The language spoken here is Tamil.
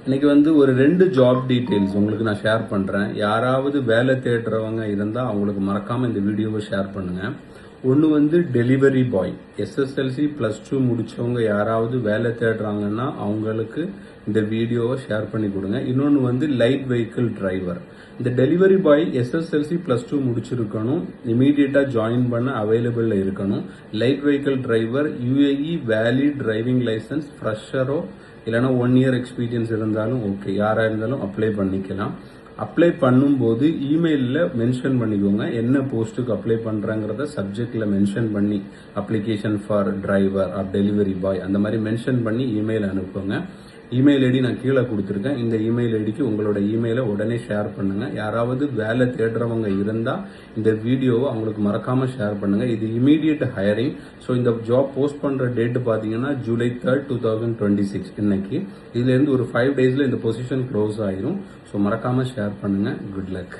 இன்னைக்கு வந்து ஒரு 2 ஜாப் டீடைல்ஸ் உங்களுக்கு நான் ஷேர் பண்றேன். யாராவது வேலை தேடுறவங்க இருந்தா அவங்களுக்கு மறக்காம இந்த வீடியோவை ஷேர் பண்ணுங்க. ஒன்று வந்து டெலிவரி பாய், எஸ்எஸ்எல்சி +2 முடிச்சவங்க யாராவது வேலை தேடுறாங்கன்னா அவங்களுக்கு இந்த வீடியோவை ஷேர் பண்ணி கொடுங்க. இன்னொன்று வந்து லைட் வெஹிக்கிள் டிரைவர். இந்த டெலிவரி பாய் எஸ்எஸ்எல்சி +2 முடிச்சிருக்கணும், இமீடியட்டா ஜாயின் பண்ண அவைலபிள்ல இருக்கணும். Light vehicle driver UAE valid driving licence, ஃப்ரெஷரோ இல்லைன்னா 1 இயர் எக்ஸ்பீரியன்ஸ் இருந்தாலும் ஓகே, யாரா இருந்தாலும் அப்ளை பண்ணிக்கலாம். அப்ளை பண்ணும்போது இமெயிலில் மென்ஷன் பண்ணிக்கோங்க என்ன போஸ்ட்டுக்கு அப்ளை பண்ணுறங்கிறத சப்ஜெக்டில் மென்ஷன் பண்ணி application for driver or delivery boy அந்த மாதிரி மென்ஷன் பண்ணி இமெயில் அனுப்புங்க. இமெயில் ஐடி நான் கீழே கொடுத்துருக்கேன். இந்த இமெயில் ஐடிக்கு உங்களோட இமெயிலை உடனே ஷேர் பண்ணுங்க. யாராவது வேலை தேடுறவங்க இருந்தால் இந்த வீடியோவை அவங்களுக்கு மறக்காம ஷேர் பண்ணுங்க. இது இமீடியட் ஹையரிங். ஸோ இந்த ஜாப் போஸ்ட் பண்ற டேட் பார்த்தீங்கன்னா July 3, 2026 இன்னைக்கு. இதுலேருந்து ஒரு 5 daysல இந்த பொசிஷன் க்ளோஸ் ஆயிரும். ஸோ மறக்காம ஷேர் பண்ணுங்க. Good luck.